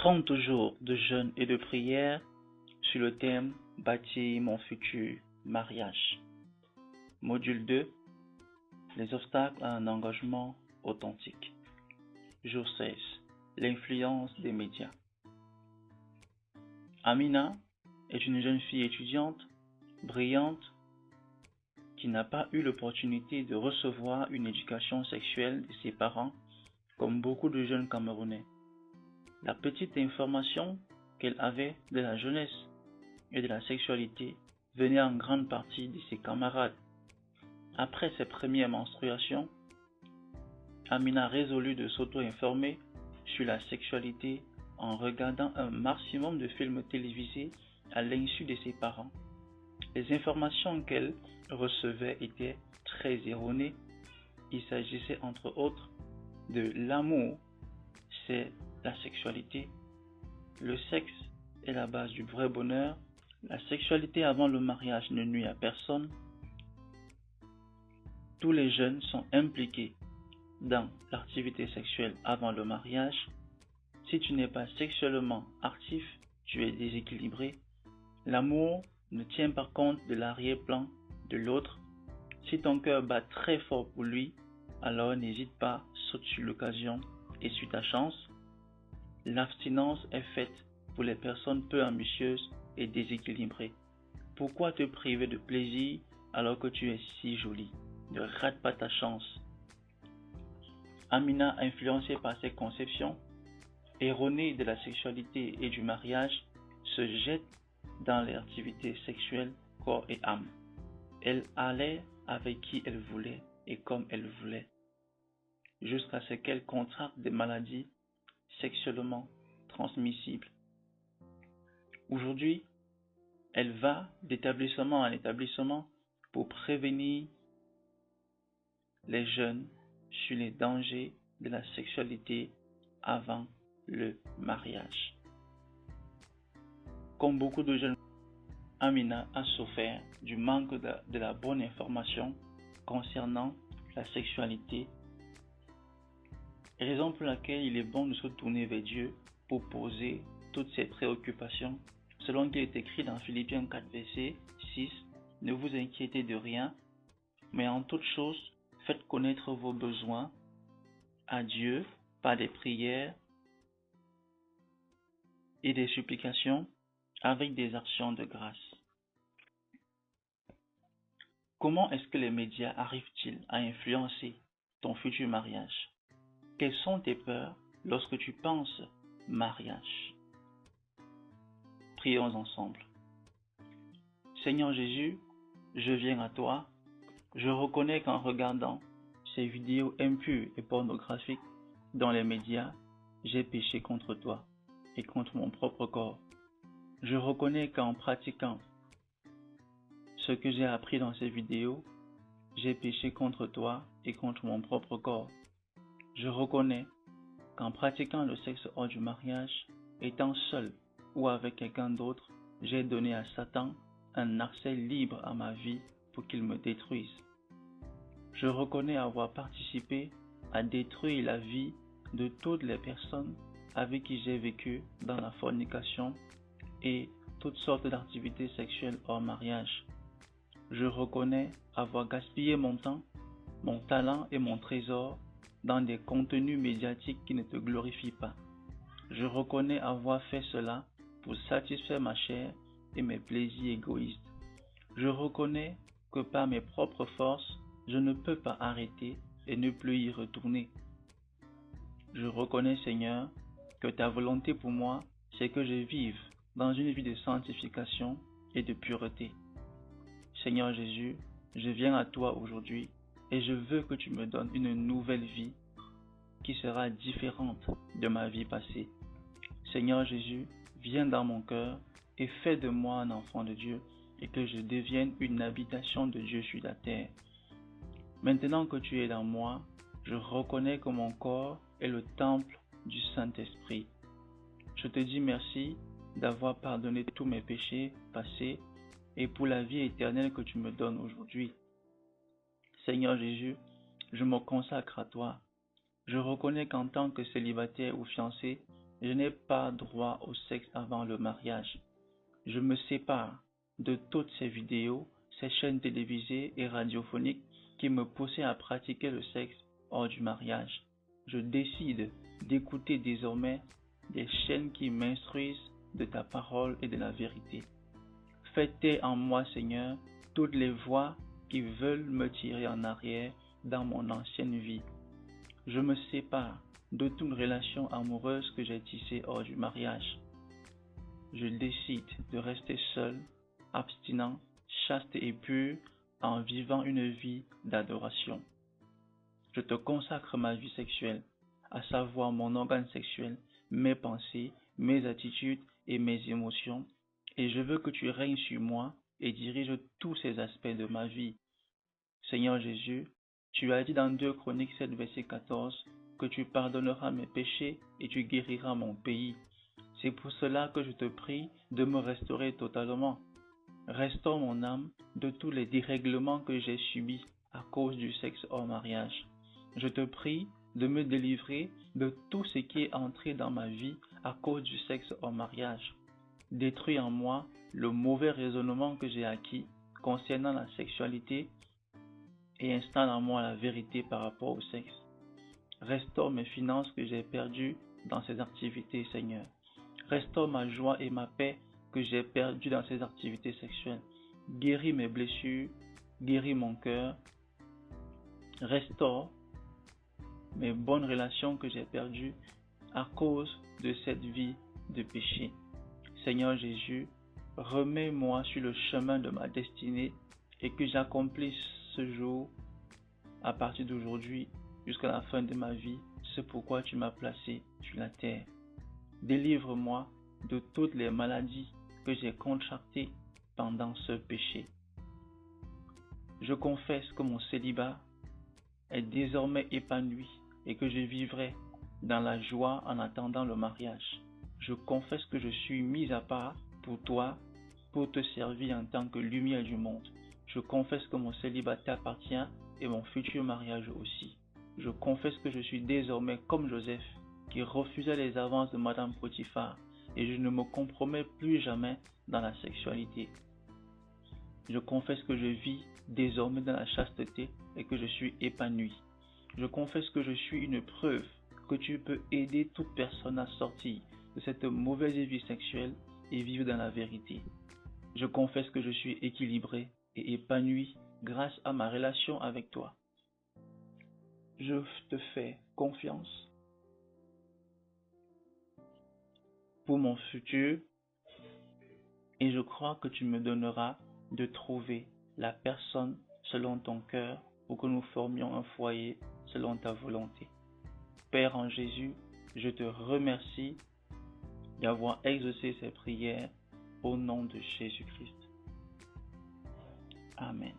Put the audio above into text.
30 jours de jeûne et de prière sur le thème Bâtir mon futur mariage. Module 2. Les obstacles à un engagement authentique. Jour 16. L'influence des médias. Amina est une jeune fille étudiante, brillante, qui n'a pas eu l'opportunité de recevoir une éducation sexuelle de ses parents comme beaucoup de jeunes Camerounais. La petite information qu'elle avait de la jeunesse et de la sexualité venait en grande partie de ses camarades. Après ses premières menstruations, Amina résolut de s'auto-informer sur la sexualité en regardant un maximum de films télévisés à l'insu de ses parents. Les informations qu'elle recevait étaient très erronées. Il s'agissait entre autres de l'amour, c'est la sexualité. Le sexe est la base du vrai bonheur. La sexualité avant le mariage ne nuit à personne. Tous les jeunes sont impliqués dans l'activité sexuelle avant le mariage. Si tu n'es pas sexuellement actif, tu es déséquilibré. L'amour ne tient pas compte de l'arrière-plan de l'autre. Si ton cœur bat très fort pour lui, alors n'hésite pas, saute sur l'occasion et suis ta chance. L'abstinence est faite pour les personnes peu ambitieuses et déséquilibrées. Pourquoi te priver de plaisir alors que tu es si jolie? Ne rate pas ta chance. Amina, influencée par ses conceptions erronées de la sexualité et du mariage, se jette dans les activités sexuelles corps et âme. Elle allait avec qui elle voulait et comme elle voulait, jusqu'à ce qu'elle contracte des maladies sexuellement transmissibles. Aujourd'hui, elle va d'établissement en établissement pour prévenir les jeunes sur les dangers de la sexualité avant le mariage. Comme beaucoup de jeunes, Amina a souffert du manque de la bonne information concernant la sexualité, raison pour laquelle il est bon de se tourner vers Dieu pour poser toutes ses préoccupations. Selon qu'il est écrit dans Philippiens 4, verset 6, « Ne vous inquiétez de rien, mais en toute chose, faites connaître vos besoins à Dieu par des prières et des supplications avec des actions de grâce. » Comment est-ce que les médias arrivent-ils à influencer ton futur mariage? Quelles sont tes peurs lorsque tu penses mariage? Prions ensemble. Seigneur Jésus, je viens à toi. Je reconnais qu'en regardant ces vidéos impures et pornographiques dans les médias, j'ai péché contre toi et contre mon propre corps. Je reconnais qu'en pratiquant ce que j'ai appris dans ces vidéos, j'ai péché contre toi et contre mon propre corps. Je reconnais qu'en pratiquant le sexe hors du mariage, étant seul ou avec quelqu'un d'autre, j'ai donné à Satan un accès libre à ma vie pour qu'il me détruise. Je reconnais avoir participé à détruire la vie de toutes les personnes avec qui j'ai vécu dans la fornication et toutes sortes d'activités sexuelles hors mariage. Je reconnais avoir gaspillé mon temps, mon talent et mon trésor dans des contenus médiatiques qui ne te glorifient pas. Je reconnais avoir fait cela pour satisfaire ma chair et mes plaisirs égoïstes. Je reconnais que par mes propres forces, je ne peux pas arrêter et ne plus y retourner. Je reconnais, Seigneur, que ta volonté pour moi, c'est que je vive dans une vie de sanctification et de pureté. Seigneur Jésus, je viens à toi aujourd'hui et je veux que tu me donnes une nouvelle vie qui sera différente de ma vie passée. Seigneur Jésus, viens dans mon cœur et fais de moi un enfant de Dieu et que je devienne une habitation de Dieu sur la terre. Maintenant que tu es dans moi, je reconnais que mon corps est le temple du Saint-Esprit. Je te dis merci d'avoir pardonné tous mes péchés passés et pour la vie éternelle que tu me donnes aujourd'hui. Seigneur Jésus, je me consacre à toi. Je reconnais qu'en tant que célibataire ou fiancé, Je n'ai pas droit au sexe avant le mariage. Je me sépare de toutes ces vidéos, ces chaînes télévisées et radiophoniques qui me poussent à pratiquer le sexe hors du mariage. Je décide d'écouter désormais des chaînes qui m'instruisent de ta parole et de la vérité. Fais taire en moi, Seigneur, toutes les voix qui veulent me tirer en arrière dans mon ancienne vie. Je me sépare de toute relation amoureuse que j'ai tissée hors du mariage. Je décide de rester seul, abstinent, chaste et pur, en vivant une vie d'adoration. Je te consacre ma vie sexuelle, à savoir mon organe sexuel, mes pensées, mes attitudes et mes émotions, et je veux que tu règnes sur moi et diriges tous ces aspects de ma vie. Seigneur Jésus, tu as dit dans 2 Chroniques 7, verset 14, que tu pardonneras mes péchés et tu guériras mon pays. C'est pour cela que je te prie de me restaurer totalement. Restaure mon âme de tous les dérèglements que j'ai subis à cause du sexe hors mariage. Je te prie de me délivrer de tout ce qui est entré dans ma vie à cause du sexe hors mariage. Détruis en moi le mauvais raisonnement que j'ai acquis concernant la sexualité et installe en moi la vérité par rapport au sexe. Restaure mes finances que j'ai perdues dans ces activités, Seigneur. Restaure ma joie et ma paix que j'ai perdues dans ces activités sexuelles. Guéris mes blessures, guéris mon cœur. Restaure mes bonnes relations que j'ai perdues à cause de cette vie de péché. Seigneur Jésus, remets-moi sur le chemin de ma destinée et que j'accomplisse ce jour, à partir d'aujourd'hui, jusqu'à la fin de ma vie, ce pourquoi tu m'as placé sur la terre. Délivre-moi de toutes les maladies que j'ai contractées pendant ce péché. Je confesse que mon célibat est désormais épanoui et que je vivrai dans la joie en attendant le mariage. Je confesse que je suis mis à part pour toi, pour te servir en tant que lumière du monde. Je confesse que mon célibat t'appartient et mon futur mariage aussi. Je confesse que je suis désormais comme Joseph, qui refusait les avances de Madame Potiphar, et je ne me compromets plus jamais dans la sexualité. Je confesse que je vis désormais dans la chasteté et que je suis épanoui. Je confesse que je suis une preuve que tu peux aider toute personne à sortir de cette mauvaise vie sexuelle et vivre dans la vérité. Je confesse que je suis équilibré et épanoui grâce à ma relation avec toi. Je te fais confiance pour mon futur et je crois que tu me donneras de trouver la personne selon ton cœur pour que nous formions un foyer selon ta volonté. Père en Jésus, je te remercie d'avoir exaucé ces prières au nom de Jésus-Christ. Amen.